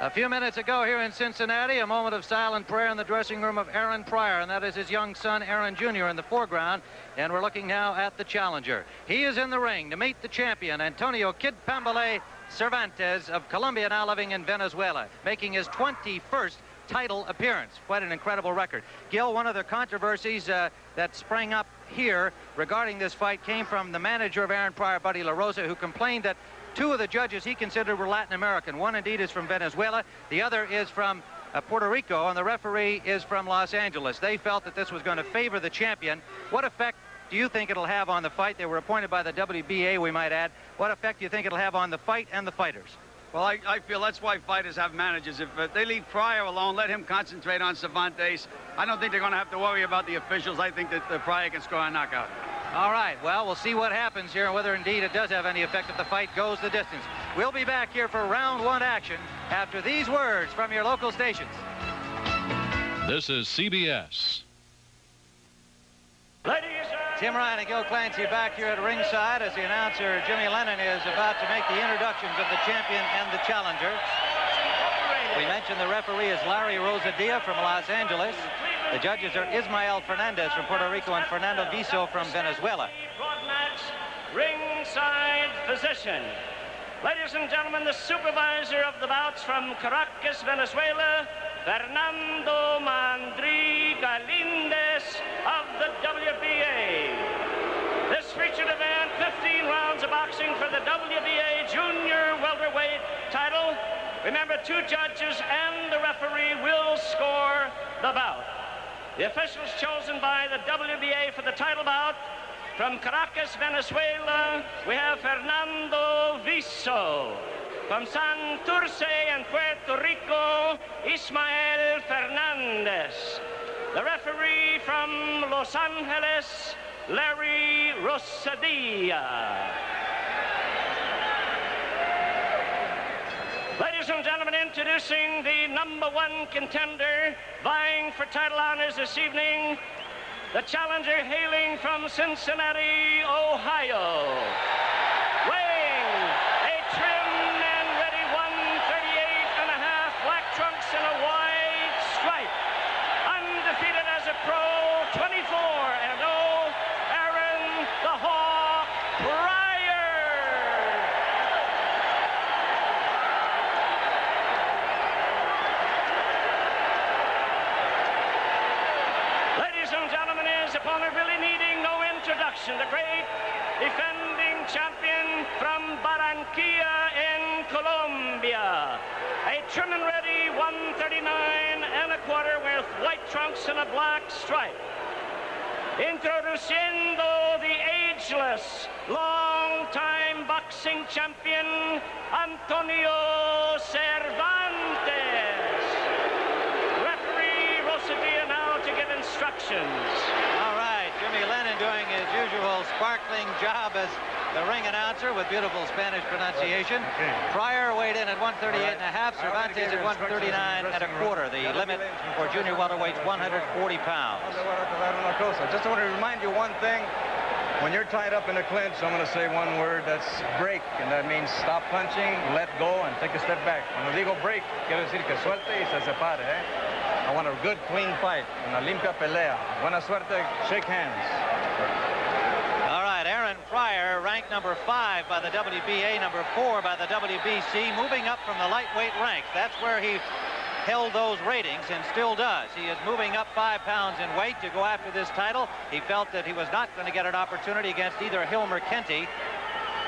A few minutes ago here in Cincinnati, a moment of silent prayer in the dressing room of Aaron Pryor, and that is his young son, Aaron Jr., in the foreground. And we're looking now at the challenger. He is in the ring to meet the champion, Antonio Kid Pambale Cervantes of Colombia, now living in Venezuela, making his 21st title appearance. Quite an incredible record. Gil, one of the controversies that sprang up here regarding this fight came from the manager of Aaron Pryor, Buddy La Rosa, who complained that two of the judges he considered were Latin American. One indeed is from Venezuela. The other is from Puerto Rico, and the referee is from Los Angeles. They felt that this was going to favor the champion. What effect do you think it'll have on the fight? They were appointed by the WBA, we might add. What effect do you think it'll have on the fight and the fighters? Well, I feel that's why fighters have managers. If they leave Pryor alone, let him concentrate on Cervantes, I don't think they're going to have to worry about the officials. I think that Pryor can score a knockout. All right, well, we'll see what happens here and whether indeed it does have any effect if the fight goes the distance. We'll be back here for round one action after these words from your local stations. This is CBS. Tim Ryan and Gil Clancy back here at ringside as the announcer, Jimmy Lennon, is about to make the introductions of the champion and the challenger. We mentioned the referee is Larry Rosadilla from Los Angeles. The judges are Ismael Fernandez from Puerto Rico and Fernando Viso from Venezuela. Broadmatch, ringside position. Ladies and gentlemen, the supervisor of the bouts from Caracas, Venezuela, Fernando Mandri Galindez of the WBA. This featured event, 15 rounds of boxing for the WBA Junior Welterweight title. Remember, two judges and the referee will score the bout. The officials chosen by the WBA for the title bout, from Caracas, Venezuela, we have Fernando Viso. From Santurce and Puerto Rico, Ismael Fernandez. The referee from Los Angeles, Larry Rosadilla. Ladies and gentlemen, introducing the #1 contender vying for title honors this evening, the challenger hailing from Cincinnati, Ohio. Weighing a trim and ready 138.5, black trunks and a white stripe. Undefeated as a pro, 24-0, Aaron the Hawk Pryor. Ladies and gentlemen, his opponent really needing no introduction, the great defending champion from Barranquilla in Colombia. A trim and ready 139.25 with white trunks and a black stripe. Introduciendo the ageless, long-time boxing champion, Antonio Cervantes. Referee Rosadilla now to give instructions. All right, Jimmy Lennon doing his usual sparkling job as the ring announcer with beautiful Spanish pronunciation. Pryor weighed in at 138.5, Cervantes at 139.25. The limit for junior welterweights, 140 pounds. I just want to remind you one thing. When you're tied up in a clinch, I'm going to say one word, that's break, and that means stop punching, let go, and take a step back. Cuando digo break, quiero decir que suelte y se separe, I want a good, clean fight, una limpia pelea. Buena suerte, shake hands. All right, Aaron Pryor, ranked #5 by the WBA, #4 by the WBC, moving up from the lightweight ranks. That's where he held those ratings and still does. He is moving up 5 pounds in weight to go after this title. He felt that he was not going to get an opportunity against either Hilmer Kenty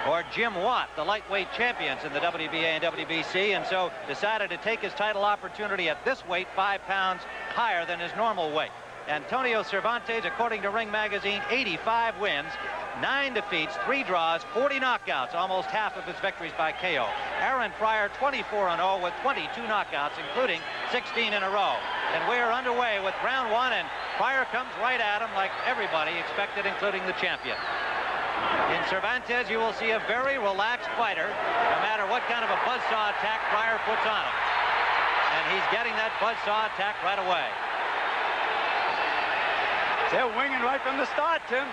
or Jim Watt, the lightweight champions in the WBA and WBC, and so decided to take his title opportunity at this weight, 5 pounds higher than his normal weight. Antonio Cervantes, according to Ring Magazine, 85 wins, 9 defeats, 3 draws, 40 knockouts, almost half of his victories by KO. Aaron Pryor, 24-0 with 22 knockouts, including 16 in a row. And we're underway with round 1, and Pryor comes right at him like everybody expected, including the champion. In Cervantes, you will see a very relaxed fighter, no matter what kind of a buzzsaw attack Pryor puts on him. And he's getting that buzzsaw attack right away. They're winging right from the start, Tim.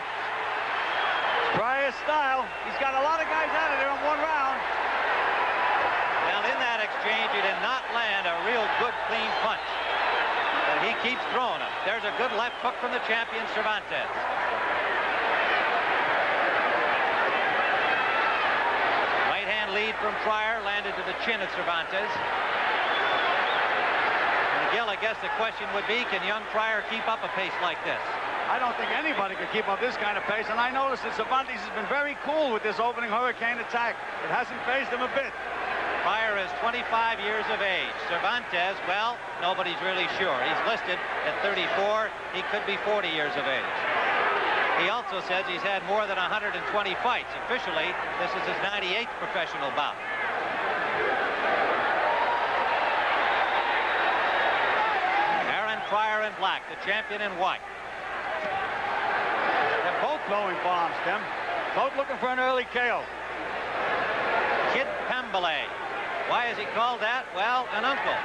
Pryor's style. He's got a lot of guys out of there in one round. Well, in that exchange, he did not land There's a good left hook from the champion, Cervantes. Right hand lead from Pryor, landed to the chin of Cervantes. And Gil, I guess the question would be, can young Pryor keep up a pace like this? I don't think anybody could keep up this kind of pace, and I noticed that Cervantes has been very cool with this opening hurricane attack. It hasn't phased him a bit. Pryor is 25 years of age. Cervantes, well, nobody's really sure. He's listed at 34. He could be 40 years of age. He also says he's had more than 120 fights. Officially, this is his 98th professional bout. Aaron Pryor in black, the champion in white. They're both throwing bombs, Tim. Both looking for an early KO. Kid Pambele. Why is he called that? Well, an uncle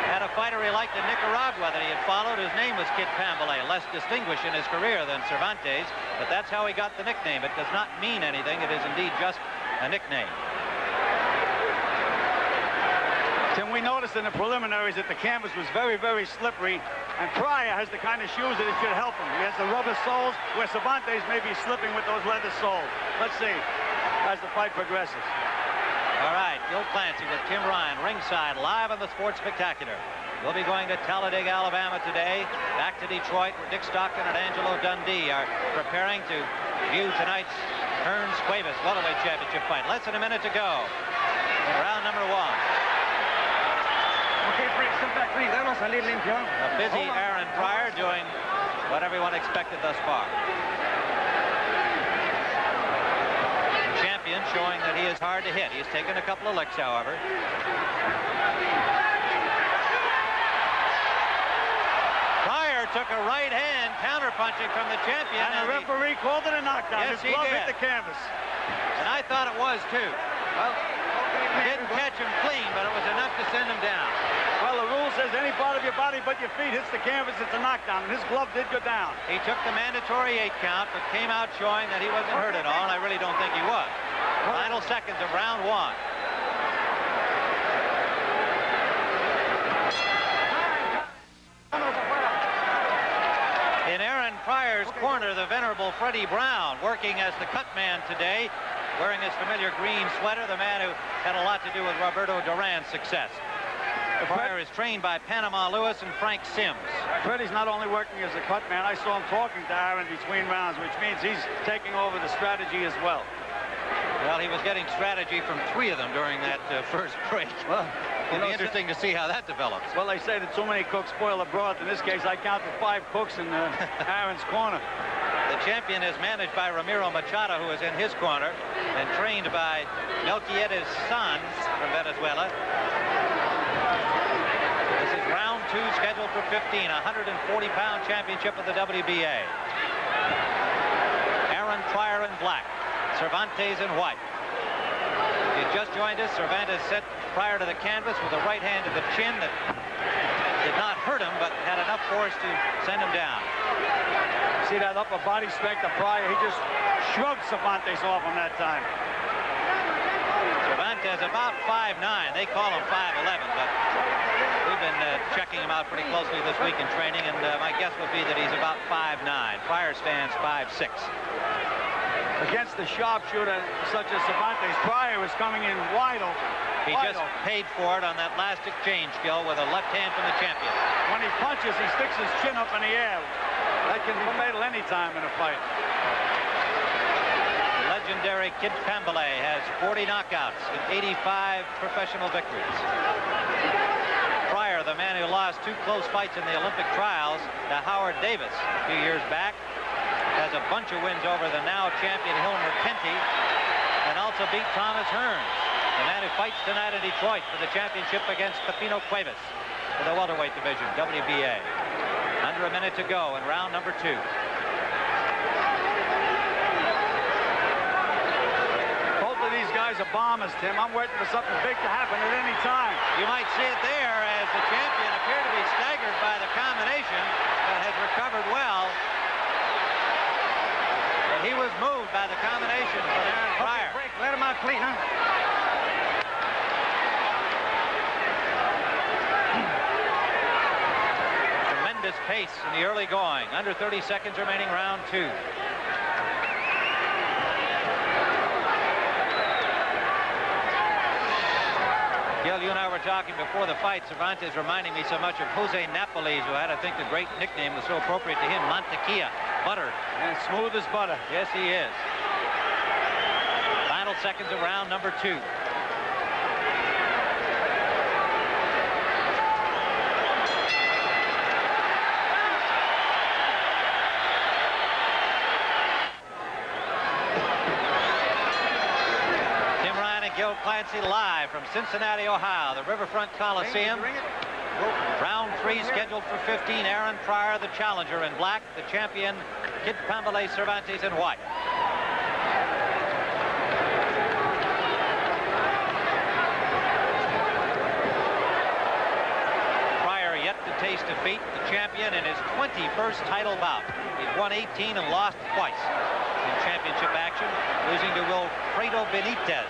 had a fighter he liked in Nicaragua that he had followed. His name was Kid Pambele, less distinguished in his career than Cervantes, but that's how he got the nickname. It does not mean anything. It is indeed just a nickname. Tim, we noticed in the preliminaries that the canvas was very, very slippery, and Pryor has the kind of shoes that it should help him. He has the rubber soles, where Cervantes may be slipping with those leather soles. Let's see as the fight progresses. All right, Gil Clancy with Tim Ryan ringside, live on the Sports Spectacular. We'll be going to Talladega, Alabama today, back to Detroit, where Dick Stockton and Angelo Dundee are preparing to view tonight's Hearns-Cuevas Welterweight Championship fight. Less than a minute to go in round number 1. Okay, Frank, step back, please. A busy Aaron Pryor doing what everyone expected thus far. Champion showing that he is hard to hit. He has taken a couple of licks, however. Pryor took a right hand counter-punching from the champion. And the referee called it a knockdown. Yes, His glove he hit did. the canvas. And I thought it was, too. Well, Didn't catch him clean, but it was enough to send him down. well, the rule says any part of your body but your feet hits the canvas, it's a knockdown, and his glove did go down. He took the mandatory 8 count, but came out showing that he wasn't hurt at all, and I really don't think he was. Final seconds of round 1. In Aaron Pryor's corner, the venerable Freddie Brown, working as the cut man today, wearing his familiar green sweater, the man who had a lot to do with Roberto Duran's success. Pryor is trained by Panama Lewis and Frank Sims. Freddie's not only working as a cut man, I saw him talking to Aaron between rounds, which means he's taking over the strategy as well. Well, he was getting strategy from 3 of them during that first break. Well, it'll be interesting to see how that develops. Well, they say that too many cooks spoil the broth. In this case, I counted 5 cooks in Aaron's corner. The champion is managed by Ramiro Machado, who is in his corner, and trained by Melquiades Sanz from Venezuela. This is round 2, scheduled for 15, 140-pound championship of the WBA. Aaron Pryor in black, Cervantes in white. If you just joined us, Cervantes set Pryor to the canvas with a right hand to the chin that did not hurt him, but had enough force to send him down. See that upper body strength of Pryor? He just shrugged Cervantes off on that time. Cervantes about 5'9". They call him 5'11", but we've been checking him out pretty closely this week in training, and my guess would be that he's about 5'9". Pryor stands 5'6". Against the sharpshooter such as Cervantes, Pryor is coming in wide open. He just paid for it on that last exchange, Gil, with a left hand from the champion. When he punches, he sticks his chin up in the air. That can be fatal any time in a fight. The legendary Kid Pambele has 40 knockouts and 85 professional victories. Pryor, the man who lost 2 close fights in the Olympic trials to Howard Davis a few years back, has a bunch of wins over the now champion Hilmer Penty, and also beat Thomas Hearns, the man who fights tonight in Detroit for the championship against Pepino Cuevas for the welterweight division, WBA. Under a minute to go in round number 2. Both of these guys are bombers, Tim. I'm waiting for something big to happen at any time. You might see it there as the champion appeared to be staggered by the combination, but has recovered well. But he was moved by the combination from Aaron Pryor. Okay, break. Let him out clean, huh? Tremendous pace in the early going. Under 30 seconds remaining, round 2. Gil, you and I were talking before the fight. Cervantes reminding me so much of Jose Napoles, who had, I think, the great nickname was so appropriate to him, Mantequilla, butter. And smooth as butter. Yes, he is. Final seconds of round number 2. Gil Clancy live from Cincinnati, Ohio, the Riverfront Coliseum. Round 3 scheduled for 15. Aaron Pryor, the challenger, in black. The champion, Kid Pambale Cervantes, in white. Pryor yet to taste defeat. The champion in his 21st title bout. He's won 18 and lost twice in championship action, losing to Wilfredo Benitez.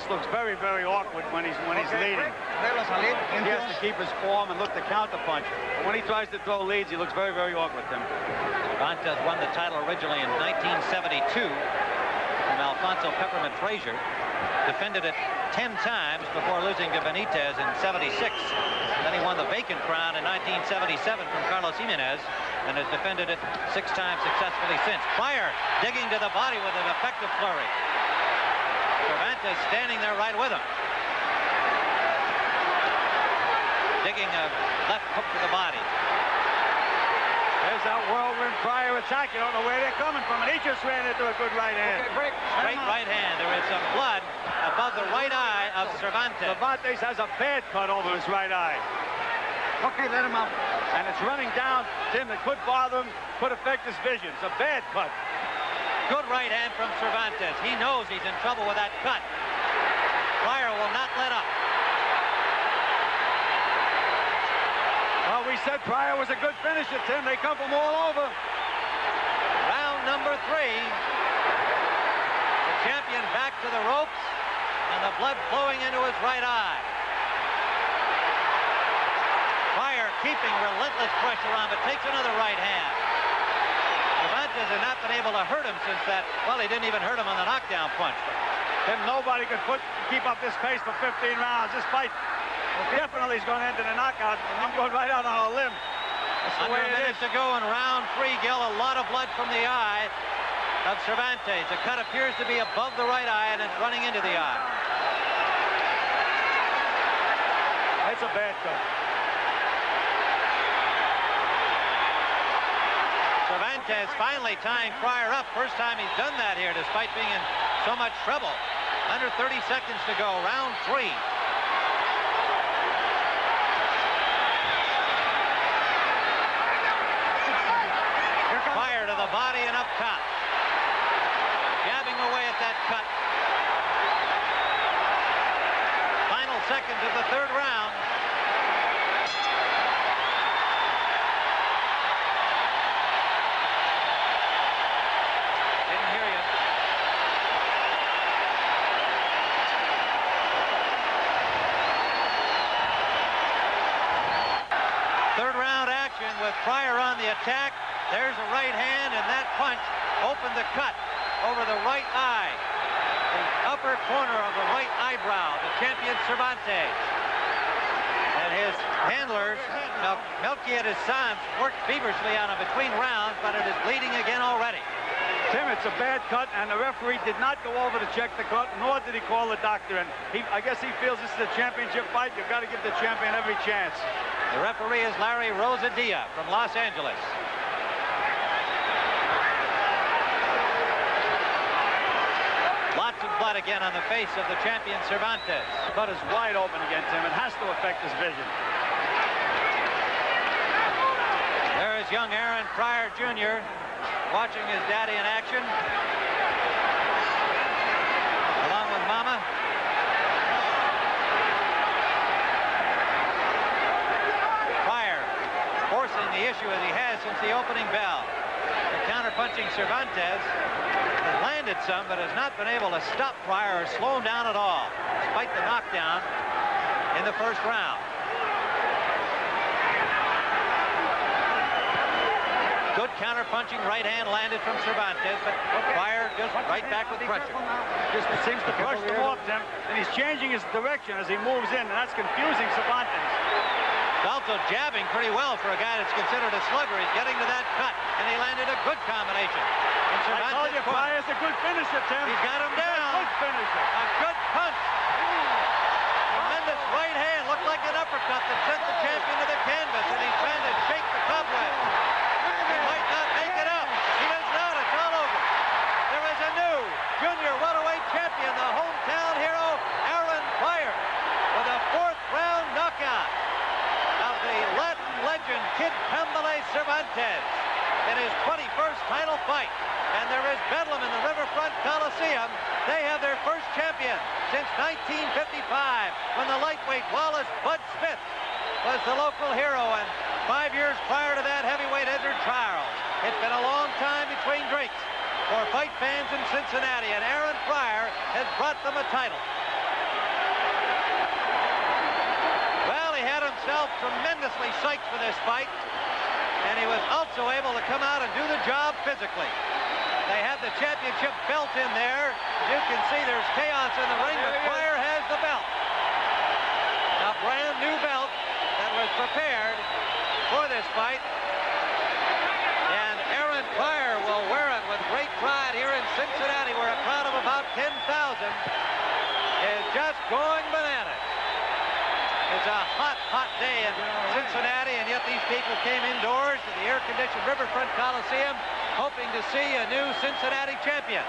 Looks very, very awkward when he's leading. He has to keep his form and look to counterpunch. But when he tries to throw leads, he looks very, very awkward, Tim. Cervantes won the title originally in 1972 from Alfonso Peppermint Frazier. Defended it 10 times before losing to Benitez in 76. Then he won the vacant crown in 1977 from Carlos Jimenez and has defended it 6 times successfully since. Pryor digging to the body with an effective flurry. Cervantes standing there right with him. Digging a left hook to the body. There's that whirlwind Pryor attack. You don't know where they're coming from, and he just ran into a good right hand. Okay, straight right hand. There is some blood above the right eye of Cervantes. Cervantes has a bad cut over his right eye. Okay, let him out. And it's running down, Tim. It could bother him, could affect his vision. It's a bad cut. Good right hand from Cervantes. He knows he's in trouble with that cut. Pryor will not let up. Well, we said Pryor was a good finisher, Tim. They come from all over. Round number 3. The champion back to the ropes, and the blood flowing into his right eye. Pryor keeping relentless pressure on, but takes another right hand. Cervantes has not been able to hurt him since that. Well, he didn't even hurt him on the knockdown punch. Then nobody could keep up this pace for 15 rounds. This fight definitely is going to end in a knockout. I'm going right out on a limb. That's the Under way a minute to go in round 3, Gil. A lot of blood from the eye of Cervantes. The cut appears to be above the right eye, and it's running into the eye. It's a bad cut. Cervantes finally tying Pryor up. First time he's done that here, despite being in so much trouble. Under 30 seconds to go, round 3. Pryor to the body and up top. Jabbing away at that cut. Final seconds of the 3rd round. With Pryor on the attack, there's a right hand, and that punch opened the cut over the right eye, the upper corner of the right eyebrow, the champion Cervantes. And his handlers, Melquiades Sanz, worked feverishly on him between rounds, but it is bleeding again already. Tim, it's a bad cut, and the referee did not go over to check the cut, nor did he call the doctor. And I guess he feels this is a championship fight. You've got to give the champion every chance. The referee is Larry Rosadilla from Los Angeles. Lots of blood again on the face of the champion Cervantes. Cut is wide open again, Tim. It has to affect his vision. There is young Aaron Pryor Jr. watching his daddy in action, along with Mama. Pryor forcing the issue as he has since the opening bell. The counter-punching Cervantes. has landed some, but has not been able to stop Pryor or slow him down at all, despite the knockdown in the first round. Good counter-punching right hand landed from Cervantes, but Pryor just right back with pressure. Just seems to brush them off, Tim, and he's changing his direction as he moves in, and that's confusing Cervantes. He's also jabbing pretty well for a guy that's considered a slugger. He's getting to that cut, and he landed a good combination. I told you, Pryor's a good finisher, Tim. He's got him down. Good finisher. A good punch. Tremendous right hand. Looked like an uppercut that sent the champion to the canvas, and he's trying to shake the cobwebs. He might not make it up. He does not. It's all over. There is a new junior welterweight champion, the hometown hero, Aaron Pryor, with a 4th round knockout of the Latin legend Kid Pambale Cervantes in his 21st title fight. And there is bedlam in the Riverfront Coliseum. They have their first champion since 1955, when the lightweight Wallace Bud Smith was the local hero, and 5 years prior to that, heavyweight Edward Charles. It's been a long time between drinks for fight fans in Cincinnati, and Aaron Pryor has brought them a title. Well, he had himself tremendously psyched for this fight, and he was also able to come out and do the job physically. They have the championship belt in there. As you can see, there's chaos in the ring, but Pryor has the belt. A brand new belt that was prepared for this fight. And Aaron Pryor will wear it with great pride here in Cincinnati, where a crowd of about 10,000 is just going bananas. It's a hot, hot day in Cincinnati, and yet these people came indoors to the air-conditioned Riverfront Coliseum hoping to see a new Cincinnati champion.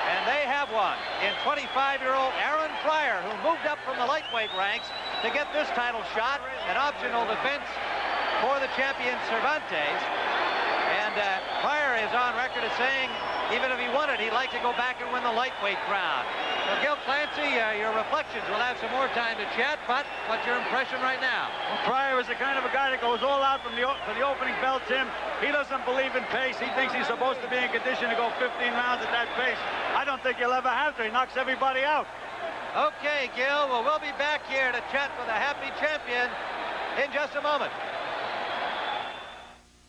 And they have one in 25-year-old Aaron Pryor, who moved up from the lightweight ranks to get this title shot, an optional defense for the champion Cervantes. And Pryor is on record as saying, even if he won it, he'd like to go back and win the lightweight crown. So, Gil Clancy, your reflections. We'll have some more time to chat, but what's your impression right now? Well, Pryor is the kind of a guy that goes all out for the opening bell, Tim. He doesn't believe in pace. He thinks he's supposed to be in condition to go 15 rounds at that pace. I don't think he'll ever have to. He knocks everybody out. Okay, Gil. Well, we'll be back here to chat with a happy champion in just a moment.